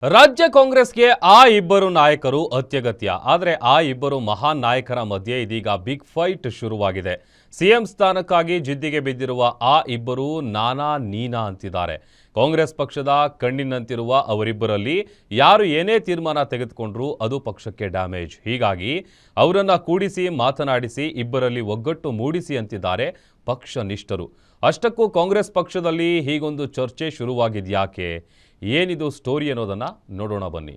ರಾಜ್ಯ ಕಾಂಗ್ರೆಸ್ಗೆ ಆ ಇಬ್ಬರು ನಾಯಕರು ಅತ್ಯಗತ್ಯ. ಆದರೆ ಆ ಇಬ್ಬರು ಮಹಾನ್ ನಾಯಕರ ಮಧ್ಯೆ ಇದೀಗ ಬಿಗ್ ಫೈಟ್ ಶುರುವಾಗಿದೆ. ಸಿಎಂ ಸ್ಥಾನಕ್ಕಾಗಿ ಜಿದ್ದಿಗೆ ಬಿದ್ದಿರುವ ಆ ಇಬ್ಬರು ನಾನಾ ನೀನಾ ಅಂತಿದ್ದಾರೆ. ಕಾಂಗ್ರೆಸ್ ಪಕ್ಷದ ಕಣ್ಣಿನಂತಿರುವ ಅವರಿಬ್ಬರಲ್ಲಿ ಯಾರು ಏನೇ ತೀರ್ಮಾನ ತೆಗೆದುಕೊಂಡ್ರೂ ಅದು ಪಕ್ಷಕ್ಕೆ ಡ್ಯಾಮೇಜ್. ಹೀಗಾಗಿ ಅವರನ್ನ ಕೂಡಿಸಿ ಮಾತನಾಡಿಸಿ ಇಬ್ಬರಲ್ಲಿ ಒಗ್ಗಟ್ಟು ಮೂಡಿಸಿ ಅಂತಿದ್ದಾರೆ ಪಕ್ಷ ನಿಷ್ಠರು. ಅಷ್ಟಕ್ಕೂ ಕಾಂಗ್ರೆಸ್ ಪಕ್ಷದಲ್ಲಿ ಹೀಗೊಂದು ಚರ್ಚೆ ಶುರುವಾಗಿದ್ಯಾಕೆ, ಏನಿದು ಸ್ಟೋರಿ ಅನ್ನೋದನ್ನ ನೋಡೋಣ ಬನ್ನಿ.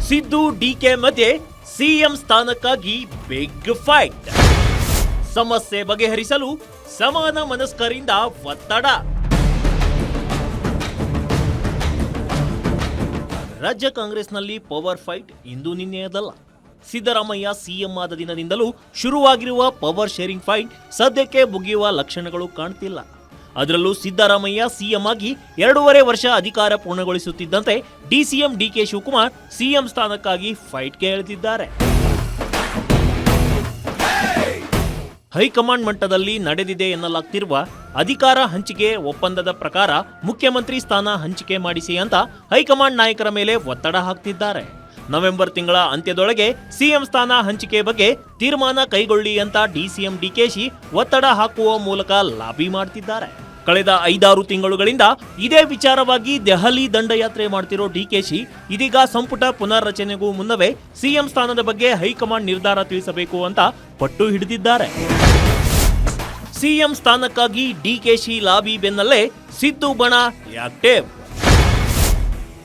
ಸಿದ್ದು ಡಿಕೆ ಮಧ್ಯೆ ಸಿಎಂ ಸ್ಥಾನಕ್ಕಾಗಿ ಬಿಗ್ ಫೈಟ್. ಸಮಸ್ಯೆ ಬಗೆಹರಿಸಲು ಸಮಾನ ಮನಸ್ಕರಿಂದ ಒತ್ತಡ. ರಾಜ್ಯ ಕಾಂಗ್ರೆಸ್ನಲ್ಲಿ ಪವರ್ ಫೈಟ್ ಇಂದು ನಿನ್ನೆಯದಲ್ಲ. ಸಿದ್ದರಾಮಯ್ಯ ಸಿಎಂ ಆದ ದಿನದಿಂದಲೂ ಶುರುವಾಗಿರುವ ಪವರ್ ಶೇರಿಂಗ್ ಫೈಟ್ ಸದ್ಯಕ್ಕೆ ಮುಗಿಯುವ ಲಕ್ಷಣಗಳು ಕಾಣ್ತಿಲ್ಲ. ಅದರಲ್ಲೂ ಸಿದ್ದರಾಮಯ್ಯ ಸಿಎಂ ಆಗಿ 2.5 ವರ್ಷ ಅಧಿಕಾರ ಪೂರ್ಣಗೊಳಿಸುತ್ತಿದ್ದಂತೆ ಡಿಸಿಎಂ ಡಿಕೆ ಶಿವಕುಮಾರ್ ಸಿಎಂ ಸ್ಥಾನಕ್ಕಾಗಿ ಫೈಟ್ಗೆ ಇಳಿದಿದ್ದಾರೆ. ಹೈಕಮಾಂಡ್ ಮಟ್ಟದಲ್ಲಿ ನಡೆದಿದೆ ಎನ್ನಲಾಗ್ತಿರುವ ಅಧಿಕಾರ ಹಂಚಿಕೆ ಒಪ್ಪಂದದ ಪ್ರಕಾರ ಮುಖ್ಯಮಂತ್ರಿ ಸ್ಥಾನ ಹಂಚಿಕೆ ಮಾಡಿಸಿ ಅಂತ ಹೈಕಮಾಂಡ್ ನಾಯಕರ ಮೇಲೆ ಒತ್ತಡ ಹಾಕ್ತಿದ್ದಾರೆ. ನವೆಂಬರ್ ತಿಂಗಳ ಅಂತ್ಯದೊಳಗೆ ಸಿಎಂ ಸ್ಥಾನ ಹಂಚಿಕೆ ಬಗ್ಗೆ ತೀರ್ಮಾನ ಕೈಗೊಳ್ಳಿ ಅಂತ ಡಿಸಿಎಂ ಡಿಕೆಶಿ ಒತ್ತಡ ಹಾಕುವ ಮೂಲಕ ಲಾಬಿ ಮಾಡ್ತಿದ್ದಾರೆ. ಕಳೆದ 5-6 ತಿಂಗಳುಗಳಿಂದ ಇದೇ ವಿಚಾರವಾಗಿ ದೆಹಲಿ ದಂಡಯಾತ್ರೆ ಮಾಡ್ತಿರೋ ಡಿಕೆಶಿ ಇದೀಗ ಸಂಪುಟ ಪುನರ್ರಚನೆಗೂ ಮುನ್ನವೇ ಸಿಎಂ ಸ್ಥಾನದ ಬಗ್ಗೆ ಹೈಕಮಾಂಡ್ ನಿರ್ಧಾರ ತಿಳಿಸಬೇಕು ಅಂತ ಪಟ್ಟು ಹಿಡಿದಿದ್ದಾರೆ. ಸಿಎಂ ಸ್ಥಾನಕ್ಕಾಗಿ ಡಿಕೆಶಿ ಲಾಬಿ ಬೆನ್ನಲ್ಲೇ ಸಿದ್ದು ಬಣ ಆಕ್ಟಿವ್.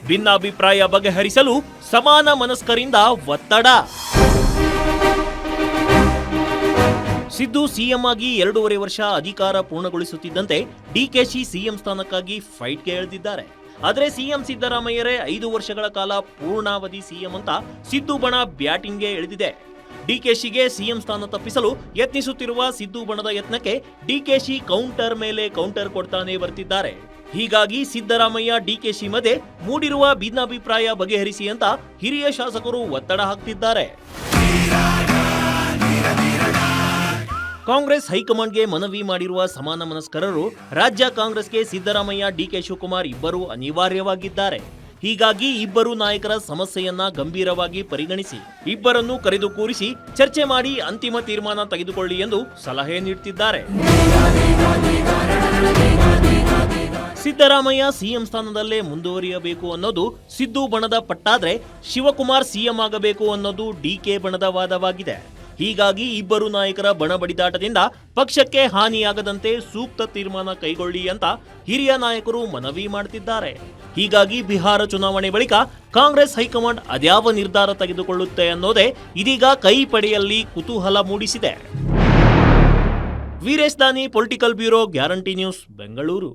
ಭಿನ್ನಾಭಿಪ್ರಾಯ ಬಗೆಹರಿಸಲು ಸಮಾನ ಮನಸ್ಕರಿಂದ ಒತ್ತಡ. ಸಿದ್ದು ಸಿಎಂ ಆಗಿ 2.5 ವರ್ಷ ಅಧಿಕಾರ ಪೂರ್ಣಗೊಳಿಸುತ್ತಿದ್ದಂತೆ ಡಿಕೆಶಿ ಸಿಎಂ ಸ್ಥಾನಕ್ಕಾಗಿ ಫೈಟ್ಗೆ ಇಳಿದಿದ್ದಾರೆ. ಆದರೆ ಸಿಎಂ ಸಿದ್ದರಾಮಯ್ಯರೇ 5 ವರ್ಷಗಳ ಕಾಲ ಪೂರ್ಣಾವಧಿ ಸಿಎಂ ಅಂತ ಸಿದ್ದು ಬಣ ಬ್ಯಾಟಿಂಗ್ಗೆ ಇಳಿದಿದೆ. ಡಿಕೆಶಿಗೆ ಸಿಎಂ ಸ್ಥಾನ ತಪ್ಪಿಸಲು ಯತ್ನಿಸುತ್ತಿರುವ ಸಿದ್ದು ಬಣದ ಯತ್ನಕ್ಕೆ ಡಿಕೆಶಿ ಕೌಂಟರ್ ಮೇಲೆ ಕೌಂಟರ್ ಕೊಡ್ತಾನೆ ಬರ್ತಿದ್ದಾರೆ. ಹೀಗಾಗಿ ಸಿದ್ದರಾಮಯ್ಯ ಡಿಕೆಶಿ ಮಧ್ಯೆ ಮೂಡಿರುವ ಭಿನ್ನಾಭಿಪ್ರಾಯ ಬಗೆಹರಿಸಿ ಅಂತ ಹಿರಿಯ ಶಾಸಕರು ಒತ್ತಡ ಹಾಕ್ತಿದ್ದಾರೆ. ಕಾಂಗ್ರೆಸ್ ಹೈಕಮಾಂಡ್ಗೆ ಮನವಿ ಮಾಡಿರುವ ಸಮಾನ ಮನಸ್ಕರರು ರಾಜ್ಯ ಕಾಂಗ್ರೆಸ್ಗೆ ಸಿದ್ದರಾಮಯ್ಯ ಡಿಕೆ ಶಿವಕುಮಾರ್ ಇಬ್ಬರು ಅನಿವಾರ್ಯವಾಗಿದ್ದಾರೆ. ಹೀಗಾಗಿ ಇಬ್ಬರು ನಾಯಕರ ಸಮಸ್ಯೆಯನ್ನ ಗಂಭೀರವಾಗಿ ಪರಿಗಣಿಸಿ ಇಬ್ಬರನ್ನು ಕರೆದು ಕೂರಿಸಿ ಚರ್ಚೆ ಮಾಡಿ ಅಂತಿಮ ತೀರ್ಮಾನ ತೆಗೆದುಕೊಳ್ಳಿ ಎಂದು ಸಲಹೆ ನೀಡುತ್ತಿದ್ದಾರೆ. ಸಿದ್ದರಾಮಯ್ಯ ಸಿಎಂ ಸ್ಥಾನದಲ್ಲೇ ಮುಂದುವರಿಯಬೇಕು ಅನ್ನೋದು ಸಿದ್ದು ಬಣದ ಪಟ್ಟಾದ್ರೆ ಶಿವಕುಮಾರ್ ಸಿಎಂ ಆಗಬೇಕು ಅನ್ನೋದು ಡಿಕೆ ಬಣದ ವಾದವಾಗಿದೆ. ಹೀಗಾಗಿ ಇಬ್ಬರು ನಾಯಕರ ಬಣ ಬಡಿದಾಟದಿಂದ ಪಕ್ಷಕ್ಕೆ ಹಾನಿಯಾಗದಂತೆ ಸೂಕ್ತ ತೀರ್ಮಾನ ಕೈಗೊಳ್ಳಿ ಅಂತ ಹಿರಿಯ ನಾಯಕರು ಮನವಿ ಮಾಡುತ್ತಿದ್ದಾರೆ. ಹೀಗಾಗಿ ಬಿಹಾರ ಚುನಾವಣೆ ಬಳಿಕ ಕಾಂಗ್ರೆಸ್ ಹೈಕಮಾಂಡ್ ಅದ್ಯಾವ ನಿರ್ಧಾರ ತೆಗೆದುಕೊಳ್ಳುತ್ತೆ ಅನ್ನೋದೇ ಇದೀಗ ಕೈ ಪಡೆಯಲ್ಲಿ ಕುತೂಹಲ ಮೂಡಿಸಿದೆ. ವೀರೇಶ್ ದಾನಿ, political bureau, guarantee news, Bengaluru.